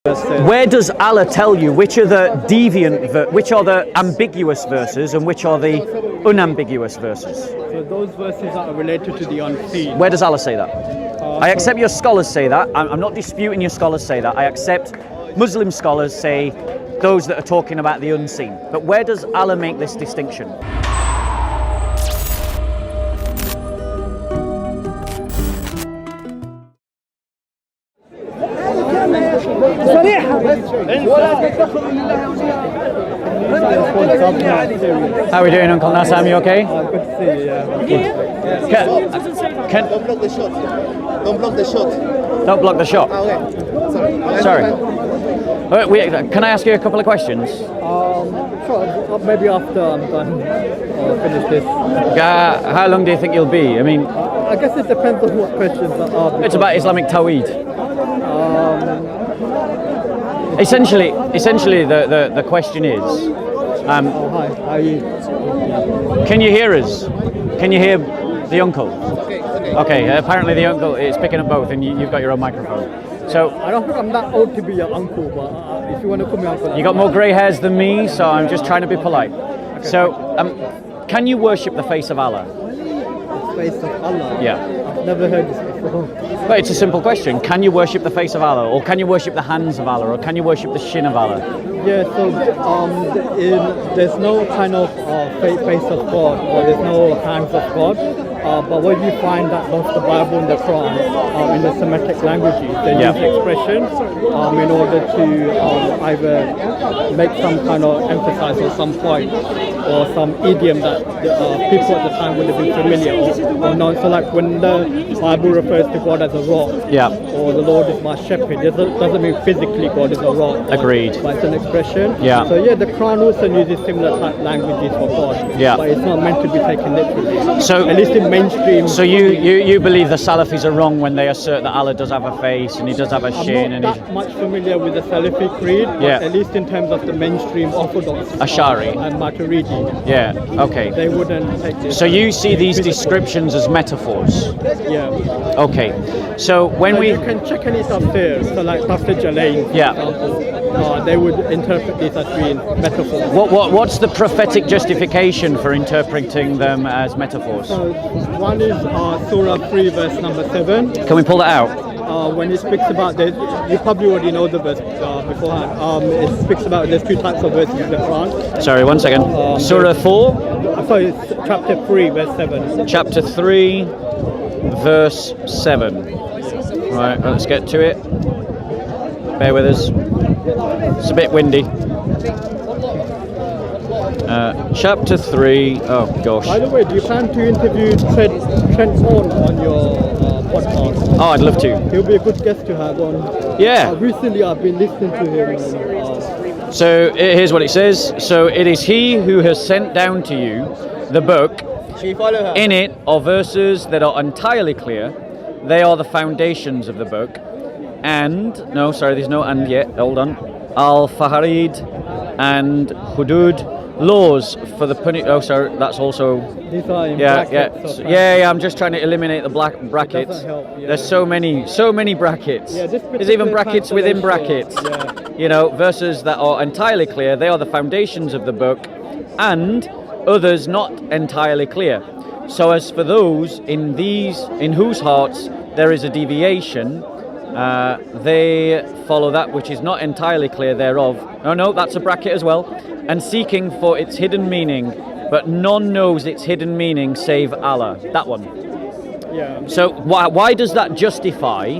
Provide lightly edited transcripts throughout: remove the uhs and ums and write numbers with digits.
Where does Allah tell you which are the deviant, which are the ambiguous verses and which are the unambiguous verses? So those verses that are related to the unseen. Where does Allah say that? I accept your scholars say that. I'm not disputing your scholars say that. I accept Muslim scholars say those that are talking about the unseen. But where does Allah make this distinction? How are we doing, Uncle Nazzam? You okay? Good to see you, yeah. Don't block the shot. Don't block the shot. Don't block the shot. Okay. Sorry. Can I ask you a couple of questions? Sure, maybe after I'm done, I'll finish this. How long do you think you'll be? I mean, I guess it depends on what questions there are. it's about Islamic Tawheed. Essentially, the question is, hi, how are you? can you hear us? Can you hear the uncle? Okay, apparently the uncle is picking up both, and you've got your own microphone. So I don't think I'm that old to be your uncle, but if you want to call me uncle, you got more grey hairs than me, so I'm just trying to be polite. Okay. So, can you worship the face of Allah? The face of Allah? Yeah. I've never heard this before. But it's a simple question. Can you worship the face of Allah? Or can you worship the hands of Allah? Or can you worship the shin of Allah? Yeah, so there's no kind of face of God, or there's no hands of God. But what you find that both the Bible and the Quran, in the Semitic languages, they use expressions in order to either make some kind of emphasis on some point, or some idiom that people at the time would have been familiar or known. So like when the Bible refers to God as a rock, or the Lord is my shepherd, it doesn't mean physically God is a rock. Agreed. But it's an expression. Yeah. So yeah, the Quran also uses similar type languages for God. Yeah. But it's not meant to be taken literally. So at least in mainstream. So you believe the Salafis are wrong when they assert that Allah does have a face and He does have a shin? I'm not that much familiar with the Salafi creed, but at least in terms of the mainstream Orthodox Ash'ari and Maturidi. Yeah, okay. They wouldn't take this. So you see these descriptions as metaphors? Yeah. Okay. So when you can check any tafsir, so like Tafsir Jalain, for example, they would interpret this as being metaphors. What's the prophetic justification for interpreting them as metaphors? So one is Surah 3, verse number 7. Can we pull that out? When it speaks about this, you probably already know the verse beforehand. It speaks about there's two types of verses in the Quran. Sorry, 1 second. Surah 4? Sorry, it's chapter 3, verse 7. Chapter 3, verse 7. Right, let's get to it. Bear with us. It's a bit windy. Chapter 3. Oh gosh. By the way, do you plan to interview Trent Horn on your podcast? Oh, I'd love to. He'll be a good guest to have on. Yeah. Recently, I've been listening to him. So here's what it says. So it is He who has sent down to you the book. In it are verses that are entirely clear. They are the foundations of the book. And no, sorry, there's no and yet. Hold on. Al-Faharid and Hudud. Laws for the oh, sorry, that's also. These are in brackets. Yeah. I'm just trying to eliminate the black brackets. There's so many brackets. Yeah, there's even brackets within brackets. Yeah. You know, verses that are entirely clear. They are the foundations of the book, and others not entirely clear. So as for those in whose hearts there is a deviation, they follow that which is not entirely clear thereof. No, that's a bracket as well. And seeking for its hidden meaning, but none knows its hidden meaning save Allah. That one. Yeah. So why does that justify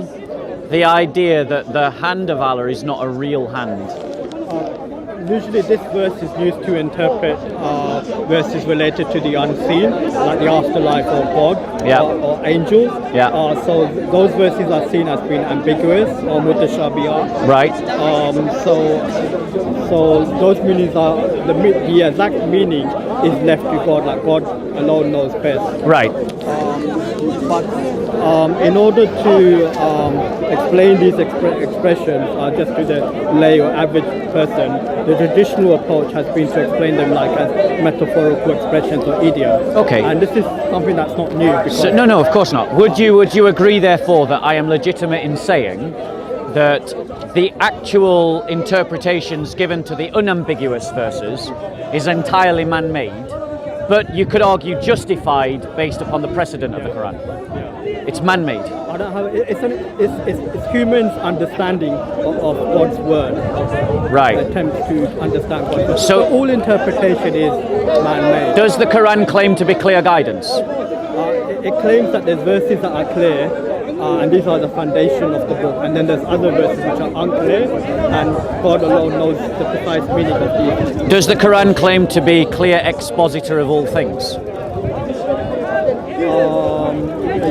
the idea that the hand of Allah is not a real hand? Usually this verse is used to interpret verses related to the unseen, like the afterlife or God or angels. So those verses are seen as being ambiguous or mutashabihah. Right. So those meanings are, the exact meaning is left to God, like God alone knows best. Right. But in order to explain these expressions just to the lay or average person, the traditional approach has been to explain them like as metaphorical expressions or idioms. Okay. And this is something that's not new. So, no, of course not. Would you agree, therefore, that I am legitimate in saying that the actual interpretations given to the unambiguous verses is entirely man-made, but you could argue justified based upon the precedent of the Quran. It's man-made. I don't have. It's humans' understanding of God's word. Right. Attempt to understand God's word. So all interpretation is man-made. Does the Quran claim to be clear guidance? It claims that there's verses that are clear, and these are the foundation of the book. And then there's other verses which are unclear, and God alone knows the precise meaning of these. Does the Quran claim to be clear expositor of all things?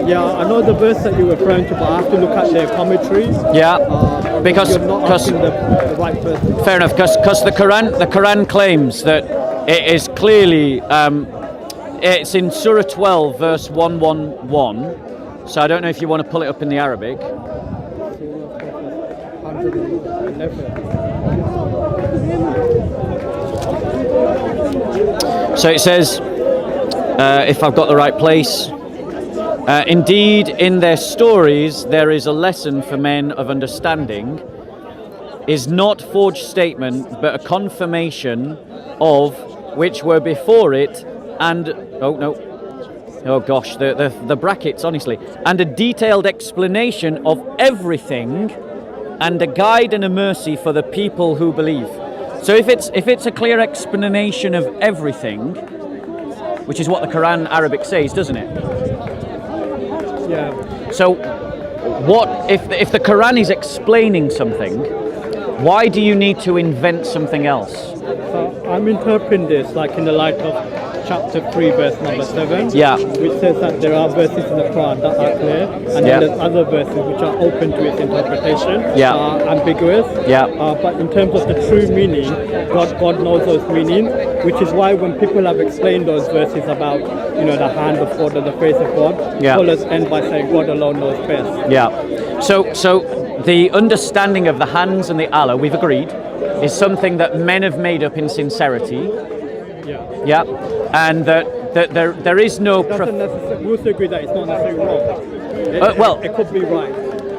Yeah, I know the verse that you're referring to, but I have to look at their commentary. Yeah, because you're not asking the right person. Fair enough, because the Quran claims that it is clearly it's in Surah 12 verse 111. So I don't know if you want to pull it up in the Arabic. So it says, if I've got the right place. Indeed, in their stories there is a lesson for men of understanding, is not forged statement, but a confirmation of which were before it, and the brackets, honestly, and a detailed explanation of everything, and a guide and a mercy for the people who believe. So if it's a clear explanation of everything, which is what the Quran Arabic says, doesn't it? Yeah. So, what if the Quran is explaining something? Why do you need to invent something else? I'm interpreting this like in the light of chapter 3, verse number 7, Yeah. which says that there are verses in the Quran that are clear, and Yeah. then there's other verses which are open to its interpretation, Yeah. ambiguous. Yeah. But in terms of the true meaning, God knows those meanings, which is why when people have explained those verses about, the hand of God or the face of God, Yeah. scholars end by saying God alone knows best. Yeah. So the understanding of the hands and the Allah, we've agreed, is something that men have made up in sincerity. Yeah. Yeah. And that there is no. Doesn't necessarily. We also agree that it's not necessarily wrong. It could be right.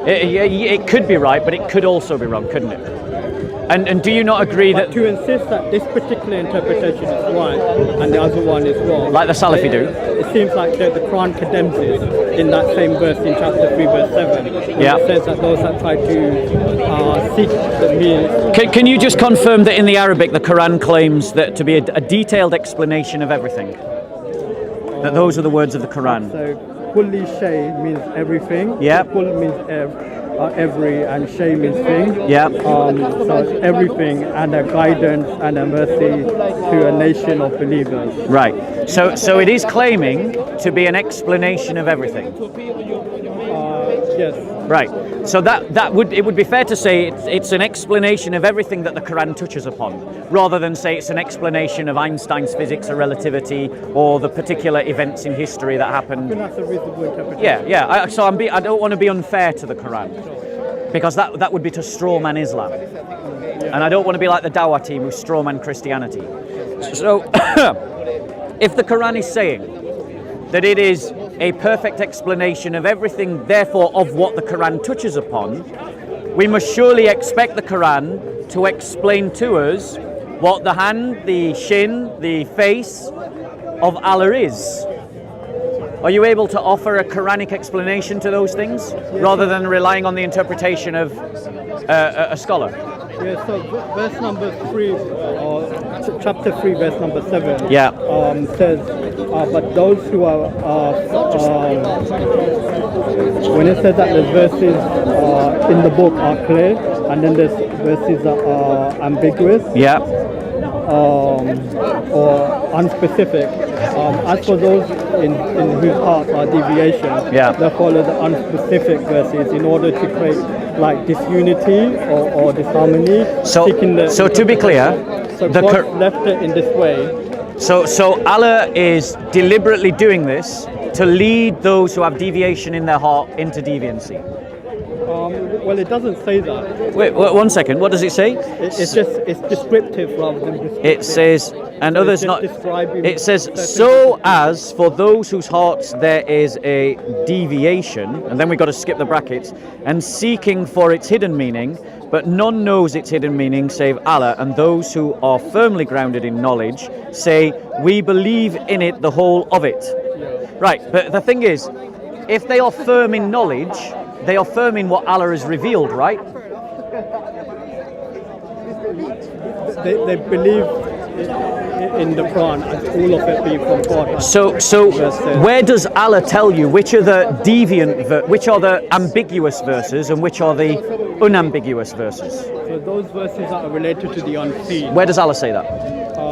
It could be right, but it could also be wrong, couldn't it? And do you not agree But that, to insist that this particular interpretation is right and the other one is wrong, like the Salafi do? It seems like the Quran condemns it in that same verse in chapter 3, verse 7. Yeah. It says that those that try to seek the means. Can you just confirm that in the Arabic the Quran claims that to be a detailed explanation of everything? That those are the words of the Quran. So, kulli shay means everything. Yeah. Kul means every, and shay means thing. Yeah. So it's everything, and a guidance and a mercy to a nation of believers. Right. So it is claiming to be an explanation of everything. Yes. Right. So it would be fair to say it's an explanation of everything that the Quran touches upon, rather than say it's an explanation of Einstein's physics or relativity or the particular events in history that happened. I think that's a reasonable interpretation. Yeah. I don't want to be unfair to the Quran, because that would be to strawman Islam, and I don't want to be like the Dawah team who strawman Christianity. So, if the Quran is saying that it is a perfect explanation of everything, therefore of what the Quran touches upon, we must surely expect the Quran to explain to us what the hand, the shin, the face of Allah is. Are you able to offer a Quranic explanation to those things, rather than relying on the interpretation of a scholar? Yeah, so verse number 3, chapter 3, verse number 7, Yeah. Says, but those who are, when it says that the verses in the book are clear, and then there's verses that are ambiguous, Yeah. or unspecific, as for those in whose hearts are deviation, Yeah. they follow the unspecific verses in order to create like disunity or disharmony. So to be clear, so the God left it in this way. So Allah is deliberately doing this to lead those who have deviation in their heart into deviancy. Well, it doesn't say that. Wait, 1 second. What does it say? It's descriptive rather than descriptive. It says, and So others it's not. just describing It says, certain so as for those whose hearts there is a deviation, and then we got to skip the brackets, and seeking for its hidden meaning, but none knows its hidden meaning save Allah, and those who are firmly grounded in knowledge say, we believe in it, the whole of it. Right, but the thing is, if they are firm in knowledge, they are firm in what Allah has revealed, right? They believe in the Quran as all of it being from God. So where does Allah tell you which are the deviant, which are the ambiguous verses, and which are the unambiguous verses? So those verses that are related to the unseen. Where does Allah say that?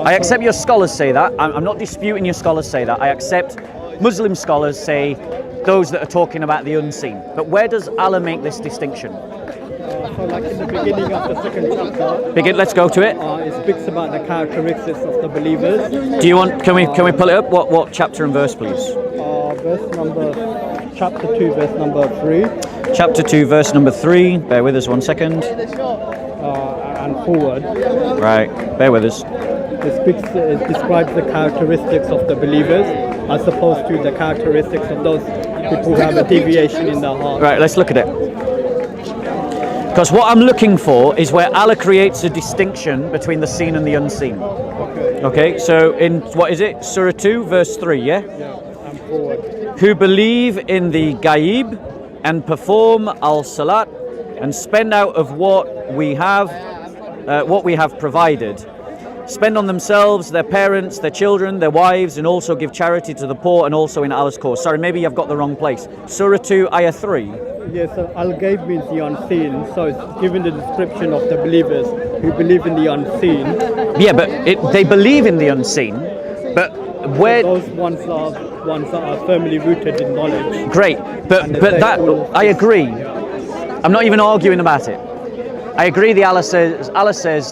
I accept your scholars say that. I'm not disputing your scholars say that. I accept Muslim scholars say those that are talking about the unseen. But where does Allah make this distinction? So like in the beginning of the second chapter, Let's go to it. it speaks about the characteristics of the believers. Do you want? Can we pull it up? What chapter and verse, please? Chapter 2, verse number 3. Chapter 2, verse number 3. Bear with us 1 second. And forward. Right. Bear with us. It describes the characteristics of the believers as opposed to the characteristics of those people who have a deviation in their heart. Right. Let's look at it. Because what I'm looking for is where Allah creates a distinction between the seen and the unseen. Okay, so in, what is it? Surah 2, verse 3, yeah? Yeah, and forward. Who believe in the Ghaib and perform al-salat and spend out of what we have provided. Spend on themselves, their parents, their children, their wives, and also give charity to the poor and also in Allah's cause. Sorry, maybe I've got the wrong place. Surah 2, ayah 3. Yes, al-Ghaib means the unseen, so it's given the description of the believers who believe in the unseen. Yeah, but they believe in the unseen, but where... Those ones that are firmly rooted in knowledge. Great, but that, I agree. I'm not even arguing about it. I agree Allah says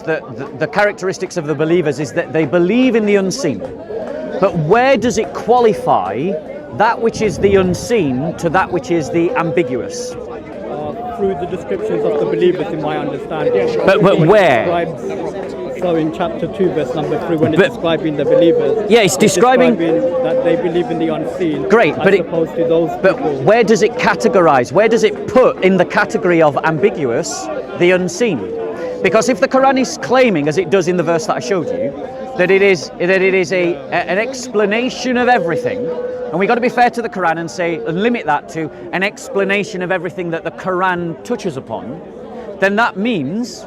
that the characteristics of the believers is that they believe in the unseen. But where does it qualify that which is the unseen to that which is the ambiguous? Through the descriptions of the believers, in my understanding. But where? So in chapter 2, verse number 3, when it's describing the believers. Yeah, it's describing that they believe in the unseen. Great, as opposed to those people. Where does it categorize? Where does it put in the category of ambiguous the unseen? Because if the Quran is claiming, as it does in the verse that I showed you, that it is an explanation of everything, and we've got to be fair to the Quran and limit that to an explanation of everything that the Quran touches upon, then that means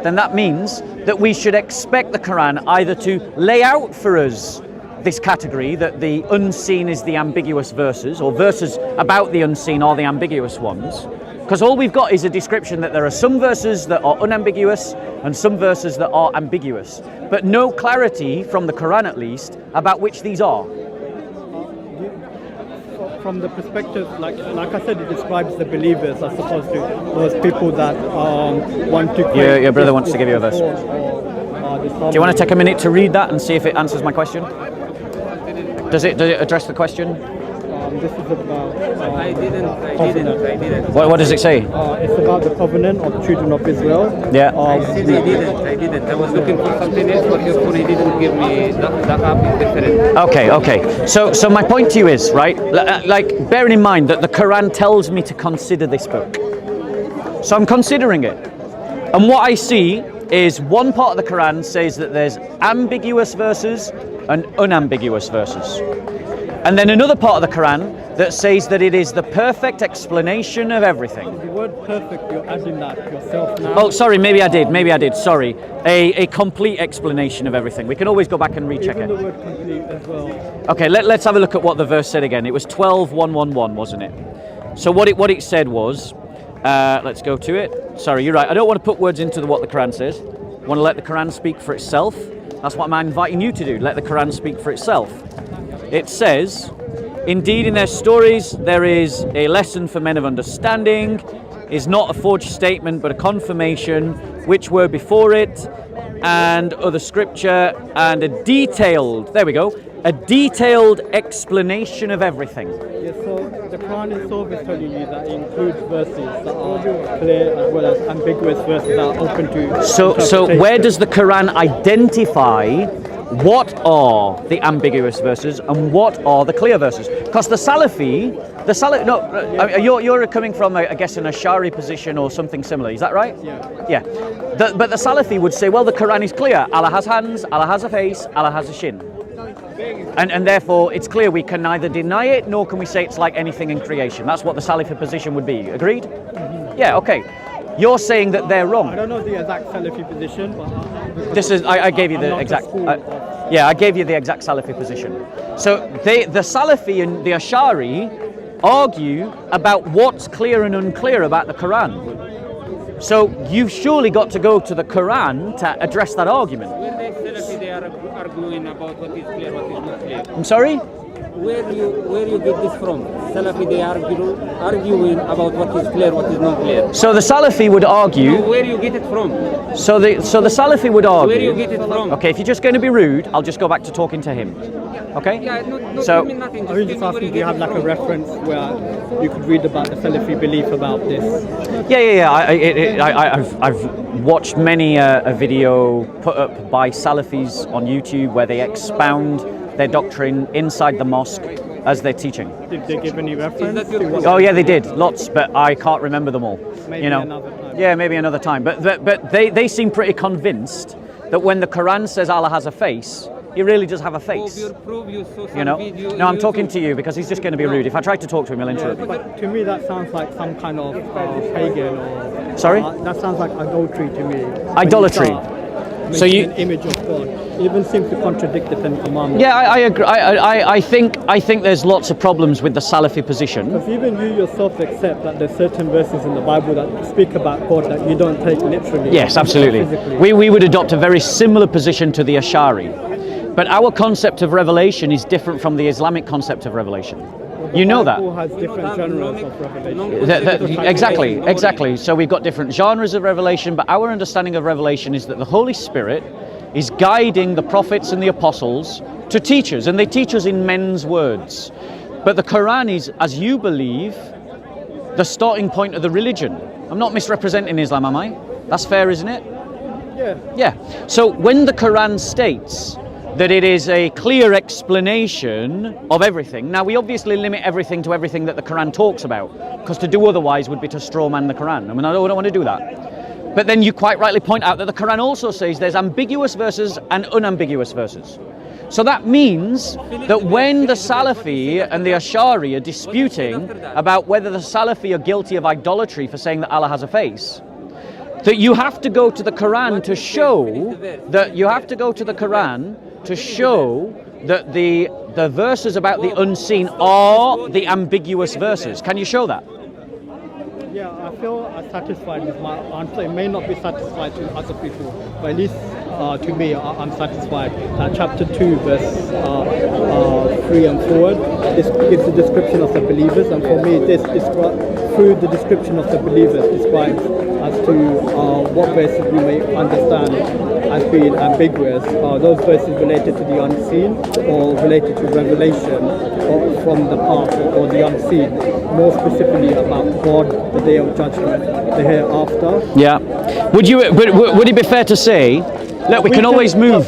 that we should expect the Quran either to lay out for us this category that the unseen is the ambiguous verses, or verses about the unseen are the ambiguous ones, because all we've got is a description that there are some verses that are unambiguous and some verses that are ambiguous, but no clarity from the Quran at least about which these are. From the perspective, like I said, it describes the believers as opposed to those people that want to. Your brother wants to give you a verse. Do you want to take a minute to read that and see if it answers my question? Does it address the question? This is about. I didn't. What does it say? It's about the covenant of the children of Israel. Yeah. I didn't. I was looking for something else, but your phone, he didn't give me the app is different. Okay. So my point to you is, right, like bearing in mind that the Quran tells me to consider this book. So I'm considering it. And what I see is one part of the Quran says that there's ambiguous verses and unambiguous verses. And then another part of the Quran that says that it is the perfect explanation of everything. The word perfect, you're adding that yourself now. Oh, sorry, maybe I did, sorry. A complete explanation of everything. We can always go back and recheck Even it. the word complete as well. Okay, let's have a look at what the verse said again. It was 12:111, wasn't it? So what it said was, let's go to it. Sorry, you're right. I don't want to put words into what the Quran says. I want to let the Quran speak for itself. That's what I'm inviting you to do. Let the Quran speak for itself. It says, indeed in their stories there is a lesson for men of understanding, is not a forged statement but a confirmation which were before it, and other scripture, and a detailed, a detailed explanation of everything. Yeah, so the Quran itself is telling you that it includes verses that are clear as well as ambiguous verses that are open to So interpretation. where does the Quran identify what are the ambiguous verses and what are the clear verses? Because the Salafi, no, you're coming from, I guess, an Ash'ari position or something similar. Is that right? Yeah. Yeah. But the Salafi would say, well, the Quran is clear. Allah has hands, Allah has a face, Allah has a shin. And therefore, it's clear we can neither deny it nor can we say it's like anything in creation. That's what the Salafi position would be. Agreed? Mm-hmm. Yeah, okay. You're saying that they're wrong. I don't know the exact Salafi position, but This is, I gave you the exact, I gave you the exact Salafi position. So the Salafi and the Ash'ari argue about what's clear and unclear about the Quran. So you've surely got to go to the Quran to address that argument. When they Salafi, they are arguing about what is clear, what is not clear. I'm sorry? Where you get this from? Salafi, they arguing about what is clear, what is not clear. So the Salafi would argue. No, where you get it from? So the Salafi would argue. Where you get it from? Okay, if you're just going to be rude, I'll just go back to talking to him. Okay? Yeah, no, So- mean nothing. I was just asking, do you have like a reference where you could read about the Salafi belief about this? Yeah. I've watched many a video put up by Salafis on YouTube where they expound their doctrine inside the mosque as they're teaching. Did they give any reference? that your to what- Oh yeah, they did lots, but I can't remember them all. Maybe you know, another time. yeah, maybe another time. But they seem pretty convinced that when the Quran says Allah has a face, He really does have a face. You know? No, I'm talking to you because he's just going to be rude. If I try to talk to him, he'll interrupt me. But to me, that sounds like some kind of pagan or. Sorry? That sounds like adultery to me. Idolatry. So you- an image of God. It even seems to contradict the Ten Commandments. Yeah, I agree. I think there's lots of problems with the Salafi position. Because even you yourself accept that there's certain verses in the Bible that speak about God that you don't take literally. Yes, absolutely. Physically. We would adopt a very similar position to the Ash'ari. But our concept of revelation is different from the Islamic concept of revelation. You know that. The Bible has different genres of revelation. Exactly. So we've got different genres of revelation, but our understanding of revelation is that the Holy Spirit is guiding the prophets and the apostles to teach us, and they teach us in men's words. But the Quran is, as you believe, the starting point of the religion. I'm not misrepresenting Islam, am I? That's fair, isn't it? Yeah. So when the Quran states that it is a clear explanation of everything. Now, we obviously limit everything to everything that the Quran talks about, because to do otherwise would be to strawman the Quran. I mean, I don't want to do that. But then you quite rightly point out that the Quran also says there's ambiguous verses and unambiguous verses. So that means that when the Salafi and the Ash'ari are disputing about whether the Salafi are guilty of idolatry for saying that Allah has a face, that you have to go to the Quran to show that the verses about the unseen are the ambiguous verses. Can you show that? Yeah, I feel satisfied with my answer. It may not be satisfied to other people, but at least to me, I'm satisfied. Chapter 2, verse 3 and forward, this gives a description of the believers, and for me, this through the description of the believers describes as to what verses we may understand as being ambiguous. Those verses related to the unseen or related to revelation or from the past or the unseen, more specifically about God, the day of judgment, the hereafter. Yeah. Would it be fair to say, look, we can always move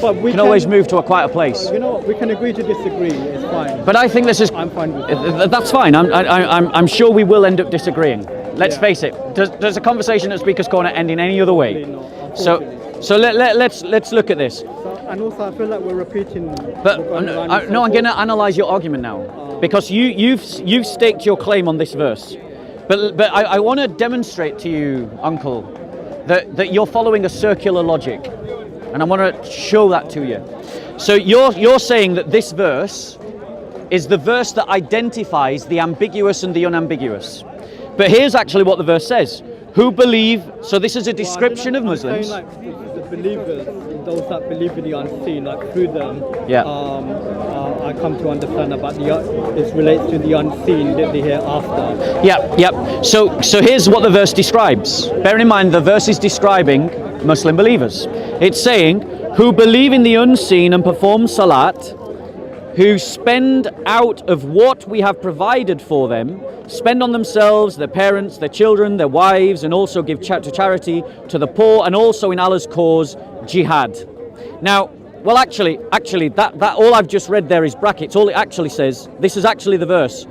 to a quieter place. You know what? We can agree to disagree. It's fine. But I think this is. I'm fine with that. That's fine. I'm sure we will end up disagreeing. Let's face it. Does a conversation at Speaker's Corner end in any other way? So let's look at this. And also, I feel like we're repeating. But no, I'm going to analyse your argument now, because you've staked your claim on this verse. But I want to demonstrate to you, Uncle, that you're following a circular logic, and I want to show that to you. So you're saying that this verse is the verse that identifies the ambiguous and the unambiguous. But here's actually what the verse says. Who believe, so this is a description of Muslims. I'm saying, like, the believers, those that believe in the unseen, like through them, I come to understand about this relates to the unseen, the hereafter. Yep. So here's what the verse describes. Bear in mind, the verse is describing Muslim believers. It's saying, who believe in the unseen and perform salat, who spend out of what we have provided for them, spend on themselves, their parents, their children, their wives, and also give to charity to the poor, and also in Allah's cause, jihad. Now, well, actually, that all I've just read there is brackets. All it actually says, this is actually the verse.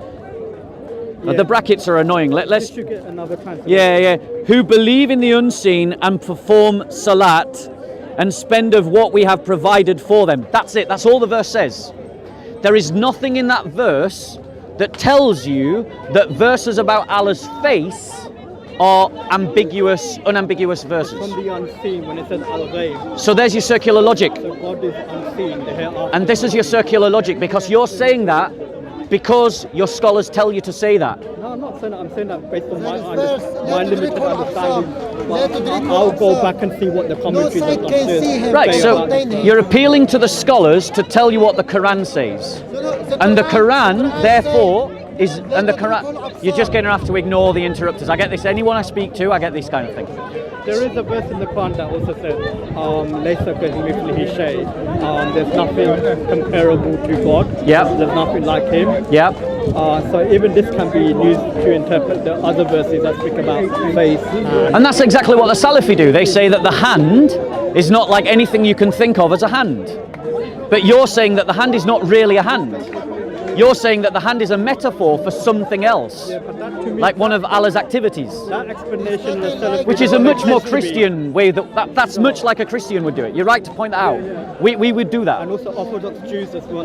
The brackets are annoying. Let's get another translation. Yeah. Who believe in the unseen and perform salat and spend of what we have provided for them. That's it. That's all the verse says. There is nothing in that verse that tells you that verses about Allah's face are unambiguous verses. From the unseen, when it says al-ghayb. So there's your circular logic. So God is unseen, the hereafter. And this is your circular logic, because you're saying that because your scholars tell you to say that. No, I'm not saying that. I'm saying that based on my limited understanding. But I'll go back and see what the commentaries have done. Right, so you're appealing to the scholars to tell you what the Quran says. And the Quran, therefore, you're just going to have to ignore the interrupters. I get this. Anyone I speak to, I get this kind of thing. There is a verse in the Quran that also says, "Laysa kamithlihi shay." There's nothing comparable to God. Yeah. There's nothing like Him. Yeah. So even this can be used to interpret the other verses that speak about face. And that's exactly what the Salafi do. They say that the hand is not like anything you can think of as a hand. But you're saying that the hand is not really a hand. You're saying that the hand is a metaphor for something else, like one of Allah's activities. That explanation, which is a much more Christian way. That's much like a Christian would do it. You're right to point that out. We would do that. And also Orthodox Jews as well.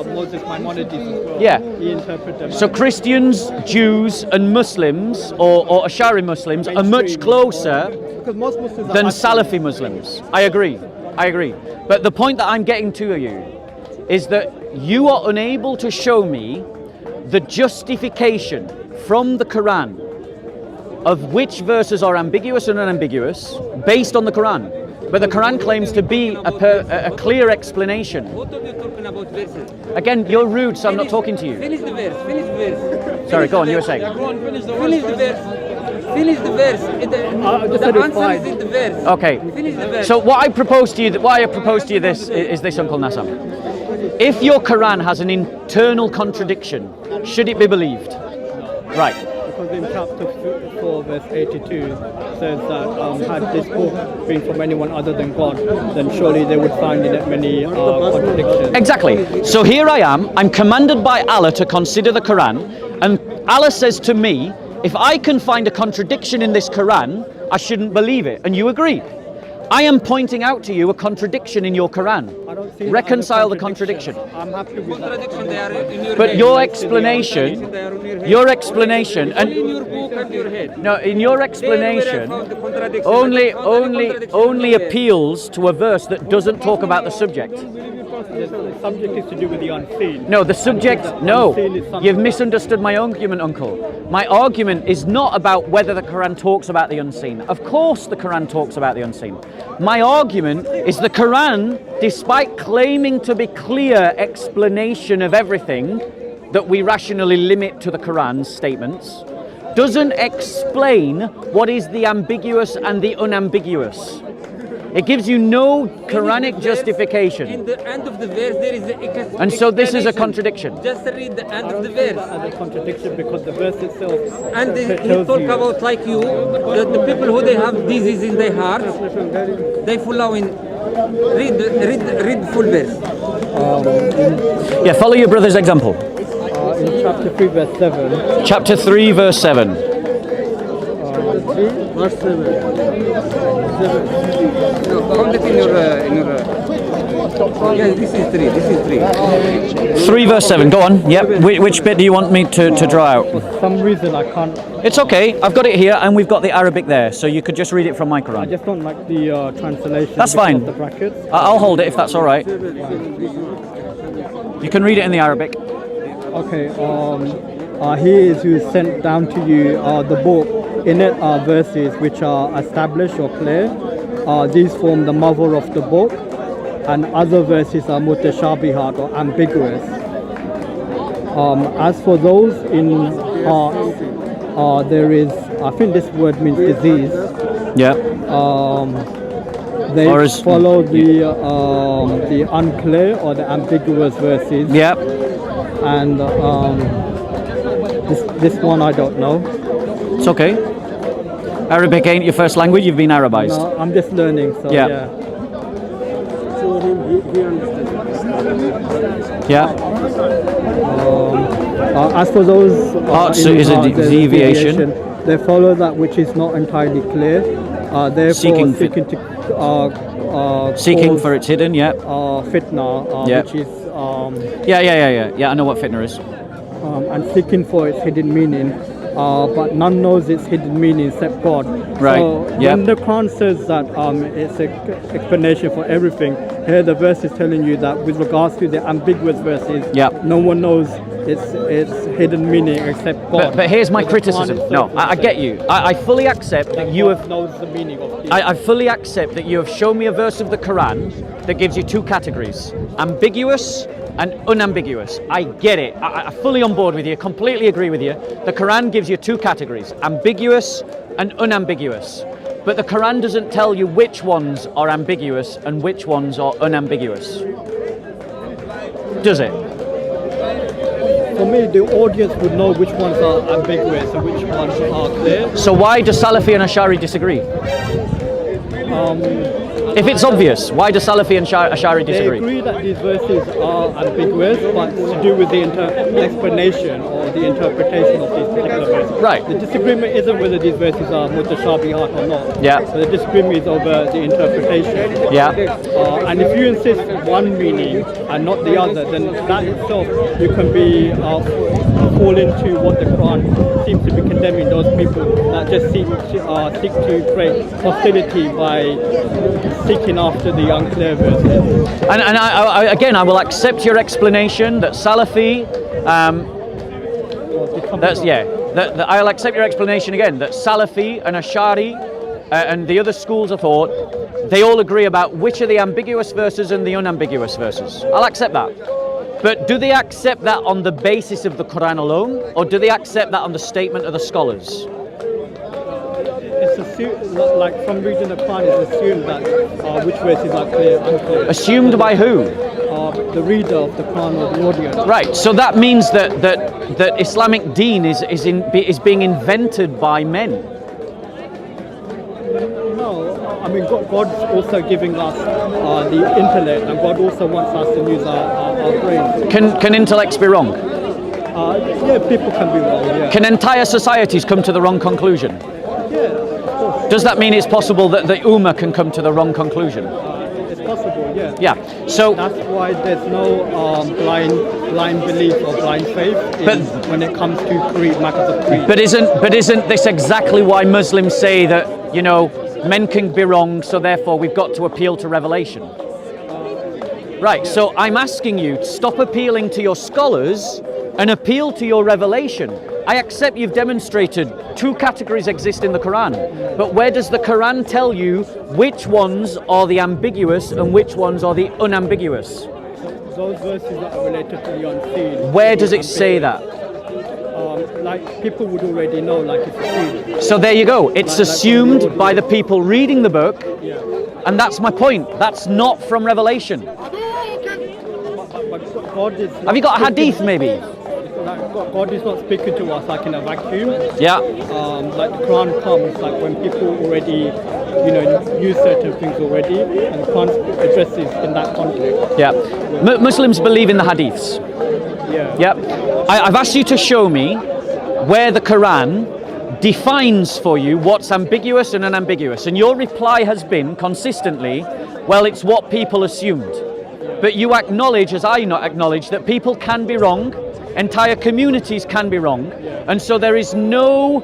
Moses Maimonides as well. Yeah. He interpreted them. So Christians, Jews, and Muslims, or Ash'ari Muslims, are much closer than Salafi Muslims. I agree. But the point that I'm getting to you is that you are unable to show me the justification from the Quran of which verses are ambiguous and unambiguous based on the Quran. But the Quran claims to be a clear explanation. What are you talking about verses? Again, you're rude, so I'm not talking to you. Finish the verse. Sorry, go on, you were saying. Finish the verse. Finish the verse. The answer is in the verse. Okay. Finish the verse. So what I propose to you, this is this, Uncle Nazzam. If your Quran has an internal contradiction, should it be believed? Right. Because in chapter 4, verse 82, says that had this book been from anyone other than God, then surely they would find in it many contradictions. Exactly. So here I am. I'm commanded by Allah to consider the Quran, and Allah says to me, if I can find a contradiction in this Quran, I shouldn't believe it. And you agree. I am pointing out to you a contradiction in your Quran. I don't see Reconcile the contradiction. I'm happy with that. But your explanation, and in your book and your head. no, in your explanation, only appeals to a verse that doesn't talk about the subject. The subject is to do with the unseen. No, the subject, no. Unseen is something. You've misunderstood my argument, Uncle. My argument is not about whether the Quran talks about the unseen. Of course the Quran talks about the unseen. My argument is the Quran, despite claiming to be clear explanation of everything that we rationally limit to the Quran's statements, doesn't explain what is the ambiguous and the unambiguous. It gives you no Quranic justification. In the end of the verse, there is a And so this is a contradiction. Just read the end of the verse. As a contradiction because the verse itself And he tells talk you. about like you, the people who they have disease in their heart, they follow in. Read full verse. Yeah, follow your brother's example. In chapter 3, verse 7. Chapter 3, verse 7. Verse 7. Count it in your. Yeah, this is 3. This is 3. 3 verse 7, go on. Yep. Which bit do you want me to draw out? For some reason I can't. It's okay. I've got it here and we've got the Arabic there, so you could just read it from my I Quran. just don't like the translation. That's because fine. of the brackets. I'll hold it if that's all right. You can read it in the Arabic. Okay. He is who sent down to you the book. In it are verses which are established or clear. These form the mother of the book, and other verses are mutashabihat or ambiguous. As for those in hearts, there is, I think this word means disease. Yeah. They Or is- follow the unclear or the ambiguous verses. Yeah. And this one I don't know. It's okay. Arabic ain't your first language. You've been Arabized. No, I'm just learning. So Yeah. yeah. Yeah. As for those Hearts in is a heart, there's deviation. They follow that which is not entirely clear. Therefore, Seeking seeking to Seeking cause, for its hidden. Yeah. fitna, Yeah. which is Yeah. I know what fitna is. and seeking for its hidden meaning. But none knows its hidden meaning except God. Right, So yep. when the Quran says that it's an explanation for everything, here the verse is telling you that with regards to the ambiguous verses, Yep. no one knows its hidden meaning except God. But here's my So the Quran criticism. itself No, I get you. I fully accept that you have. knows the meaning of the I fully accept that you have shown me a verse of the Quran that gives you two categories: ambiguous and unambiguous. I get it. I'm fully on board with you. Completely agree with you. The Quran gives you two categories: ambiguous and unambiguous. But the Quran doesn't tell you which ones are ambiguous and which ones are unambiguous. Does it? For me, the audience would know which ones are ambiguous and which ones are clear. So why do Salafi and Ash'ari disagree? If it's obvious, why do Salafi and Ash'ari They disagree? agree that these verses are ambiguous, but to do with the explanation or the interpretation of these particular verses. Right. The disagreement isn't whether these verses are mutashabihat or not. Yeah. So the disagreement is over the interpretation. Yeah. And if you insist one meaning and not the other, then that itself you can be fall into what the Quran seems to be condemning those people that just seek to create hostility by seeking after the unclear verses. And again, I will accept your explanation that Salafi, I'll accept your explanation again that Salafi and Ash'ari and the other schools of thought, they all agree about which are the ambiguous verses and the unambiguous verses. I'll accept that. But do they accept that on the basis of the Quran alone, or do they accept that on the statement of the scholars? It's assumed, like from reading the Quran, it's assumed that which verses are clear, unclear. Assumed by who? The reader of the Quran or the audience. Right. So that means that Islamic deen is being invented by men. No, I mean God's also giving us the intellect, and God also wants us to use our brains. Can intellects be wrong? Yeah, people can be wrong. Yeah. Can entire societies come to the wrong conclusion? Yeah, of course. Does that mean it's possible that the Ummah can come to the wrong conclusion? It's possible. Yeah. Yeah. So, That's why there's no blind belief or blind faith when it comes to creed, matters of creed. but isn't this exactly why Muslims say that, you know, men can be wrong, so therefore we've got to appeal to revelation? Right. So I'm asking you to stop appealing to your scholars and appeal to your revelation. I accept you've demonstrated two categories exist in the Quran, but where does the Quran tell you which ones are the ambiguous and which ones are the unambiguous? Those verses that are related to the unseen. Where does it say that? Like people would already know, like it's assumed. So there you go. It's Like assumed by the people reading the book, Yeah. and that's my point. That's not from revelation. But God is. Have you got a hadith maybe? Like God is not speaking to us like in a vacuum. Yeah. Like the Quran comes like when people already, use certain things already, and the Quran addresses in that context. Yeah. Muslims believe in the hadiths. Yeah. Yep. I've asked you to show me where the Quran defines for you what's ambiguous and unambiguous, and your reply has been consistently, well, it's what people assumed. But you acknowledge, as I not acknowledge, that people can be wrong, entire communities can be wrong, and so there is no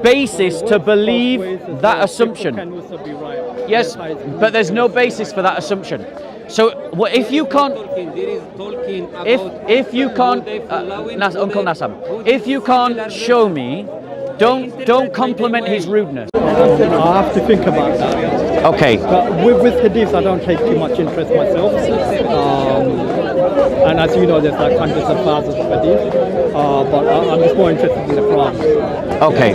basis to believe that assumption. Can also be right. Yes, but there's no basis for that assumption. So if you can't, if you can't, Uncle Nazzam, if you can't show me, don't compliment his rudeness. I have to think about that. Okay. But with hadiths, I don't take too much interest myself. And as you know, there's like hundreds of thousands of hadiths. But I'm just more interested in the Quran. Okay.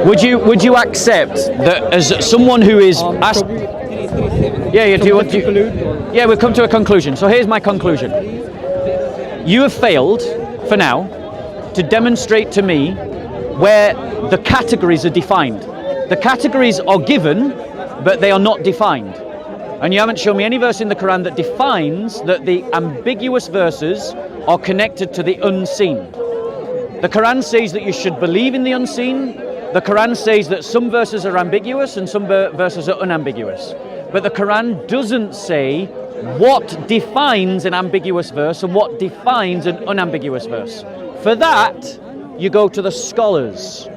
Would you accept that as someone who is asked? Yeah, do you want to conclude? Yeah, we've come to a conclusion. So here's my conclusion. You have failed, for now, to demonstrate to me where the categories are defined. The categories are given, but they are not defined. And you haven't shown me any verse in the Quran that defines that the ambiguous verses are connected to the unseen. The Quran says that you should believe in the unseen. The Quran says that some verses are ambiguous and some verses are unambiguous. But the Quran doesn't say what defines an ambiguous verse and what defines an unambiguous verse. For that, you go to the scholars.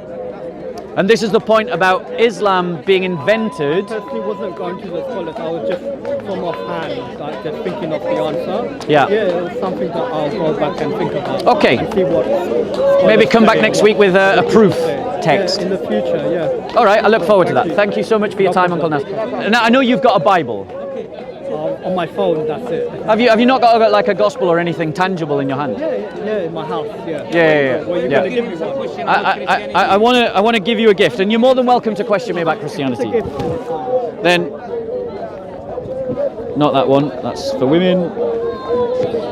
And this is the point about Islam being invented. I personally wasn't going to the scholars, I was just from offhand, like just thinking of the answer. Yeah. Yeah, it's something that I'll go back and think about. Okay. And see what Maybe come back say, next what week with a proof say. text. Yeah, in the future, yeah. All right, I look forward to that. Thank you. Thank you so much for your time, Uncle Nas. Now, I know you've got a Bible. On my phone, that's it. Have you not got like a gospel or anything tangible in your hand? Yeah, in my house, yeah. Yeah. Well, you're gonna give me one. I want to give you a gift, and you're more than welcome to question me about Christianity. Then, not that one. That's for women.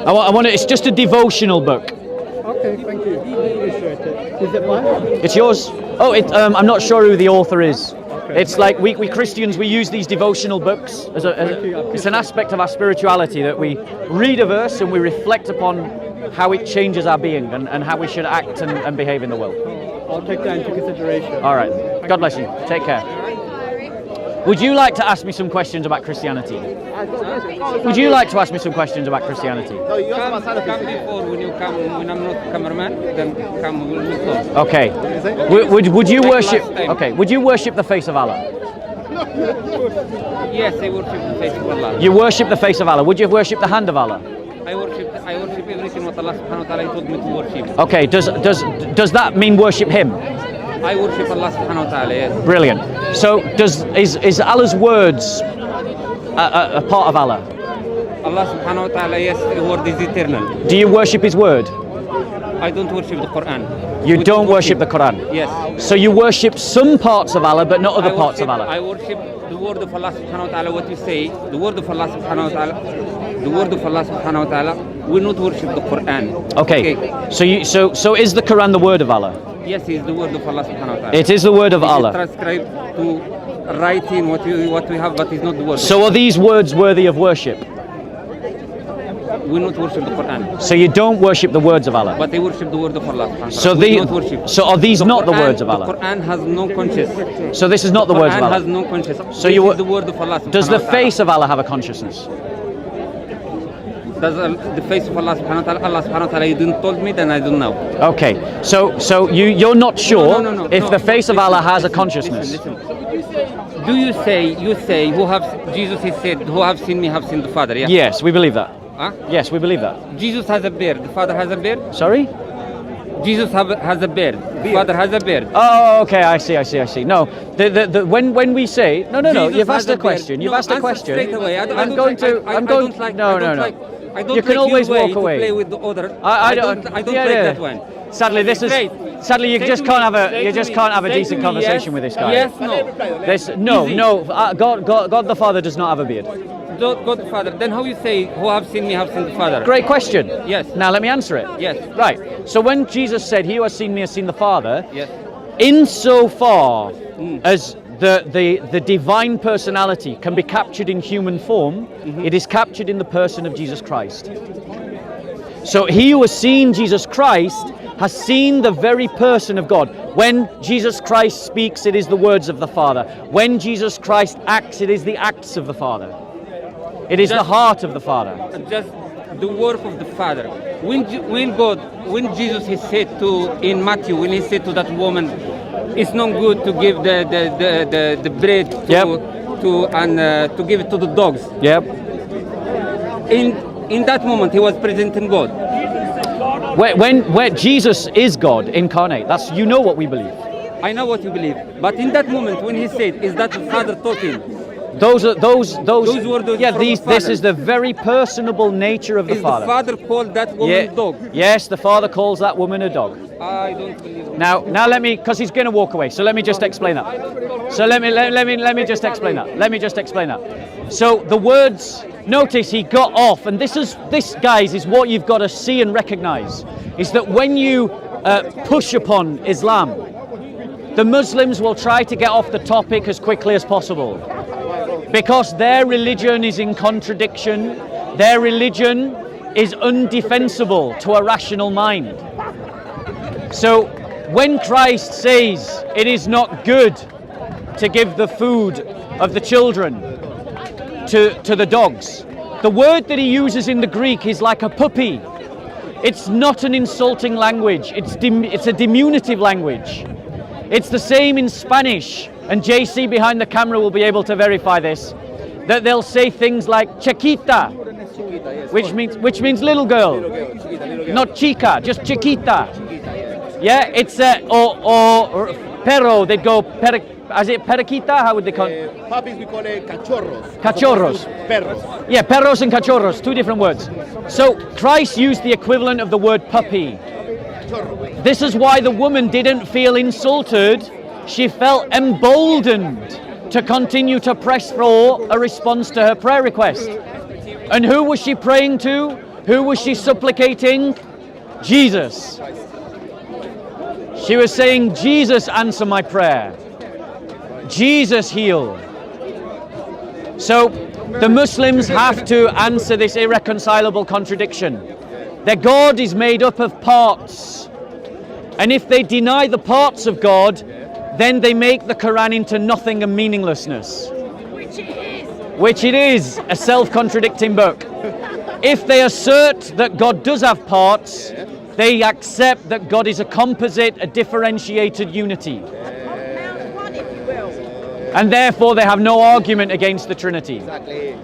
I want. It's just a devotional book. Okay, thank you. Appreciate it. Is it mine? It's yours. Oh, I'm not sure who the author is. Okay. It's like we Christians, we use these devotional books as it's an aspect of our spirituality that we read a verse and we reflect upon how it changes our being and how we should act and behave in the world. I'll take that into consideration. All right. God bless you. Take care. Would you like to ask me some questions about Christianity? Would you like to ask me some questions about Christianity? No, you ask Come before when you come, when I'm not cameraman, then come when we talk. Okay. Would you worship? Okay. Would you worship the face of Allah? Yes, I worship the face of Allah. You worship the face of Allah. Would you worship the hand of Allah? I worship everything what Allah subhanahu wa ta'ala told me to worship. Okay. Does that mean worship Him? I worship Allah subhanahu wa ta'ala, yes. Brilliant. So is Allah's words a part of Allah? Allah subhanahu wa ta'ala, yes, the word is eternal. Do you worship His word? I don't worship the Quran. You don't worship the Quran? Yes. So you worship some parts of Allah but not other parts of Allah? I worship the word of Allah subhanahu wa ta'ala, what you say, the word of Allah subhanahu wa ta'ala, the word of Allah subhanahu wa ta'ala, we not worship the Quran. Okay. So is the Quran the word of Allah? Yes, it's the word of Allah subhanahu wa ta'ala. It is the word of It is Allah. transcribed to writing what we have, but it's not the word. So are these words worthy of worship? We not worship the Quran, So you don't worship the words of Allah? but they worship the word of Allah subhanahu wa ta'ala. So We not worship. so are these not the Quran- words of The Allah? Quran has no conscience. So this is not the words of Quran has Allah? no conscience. So This you is the word of Allah subhanahu Does the wa ta'ala. face of Allah have a consciousness? Does the face of Allah subhanahu wa ta'ala, Allah subhanahu wa ta'ala, you didn't told me, then I don't know. Okay. So you're not sure No, if the face of Listen, Allah has a listen, consciousness? listen. Do you say, who have, Jesus he said, who have seen me have seen the Father, yeah? Yes, we believe that. Huh? Yes, we believe that. Jesus has a beard, the Father has a beard? Sorry? Jesus has a beard, the Father has a beard. Oh, okay. I see. No, when we say no, Jesus you've has asked a beard. question. You've No, asked a answer question. straight away. I I'm don't going like- to. I I'm don't going. like- No, I don't no. like- I don't You can like always your way walk to away. play with the other. I don't yeah, like yeah. that one. Sadly, this is. Straight. Sadly, you Say just to can't me, have say you to just me, can't have a say decent to me, conversation yes, with this guy. Yes, no. This, no, Easy. no. God the Father does not have a beard. God the Father. Then how you say, who have seen me have seen the Father? Great question. Yes. Now let me answer it. Yes. Right. So when Jesus said, "He who has seen me has seen the Father," Yes. insofar as the divine personality can be captured in human form, it is captured in the person of Jesus Christ. So he who has seen Jesus Christ has seen the very person of God. When Jesus Christ speaks, it is the words of the Father. When Jesus Christ acts, it is the acts of the Father. It is the heart of the Father. Just the work of the Father. When Jesus he said to in Matthew, when he said to that woman, it's not good to give the bread to give it to the dogs. Yep. In that moment, he was presenting God. Where Jesus is God incarnate, that's what we believe. I know what you believe, but in that moment when he said, is that the Father talking? Those are those. were the Yeah, from these. the This Father. is the very personable nature of the Is Father. the Father called that woman dog? Yes, the Father calls that woman a dog. I don't believe it. Now let me, because he's going to walk away. So let me just explain that. So let me just explain that. Let me just explain that. So the words. Notice he got off, and this, guys, is what you've got to see and recognize: is that when you push upon Islam, the Muslims will try to get off the topic as quickly as possible, because their religion is in contradiction. Their religion is undefensible to a rational mind. So when Christ says it is not good to give the food of the children to the dogs, the word that he uses in the Greek is like a puppy. It's not an insulting language. It's a diminutive language. It's the same in Spanish, and JC behind the camera will be able to verify this, that they'll say things like chiquita, which means little girl, not chica, just chiquita. Yeah, it's or perro, they'd go is it periquita? How would they call it? Puppies we call it cachorros. Cachorros. Perros. Yeah, perros and cachorros, two different words. So Christ used the equivalent of the word puppy. This is why the woman didn't feel insulted. She felt emboldened to continue to press for a response to her prayer request. And who was she praying to? Who was she supplicating? Jesus. She was saying, Jesus, answer my prayer. Jesus, heal. So the Muslims have to answer this irreconcilable contradiction. Their God is made up of parts. And if they deny the parts of God, then they make the Quran into nothing and meaninglessness. Which it is, a self-contradicting book. If they assert that God does have parts, they accept that God is a composite, a differentiated unity. And therefore they have no argument against the Trinity. Exactly.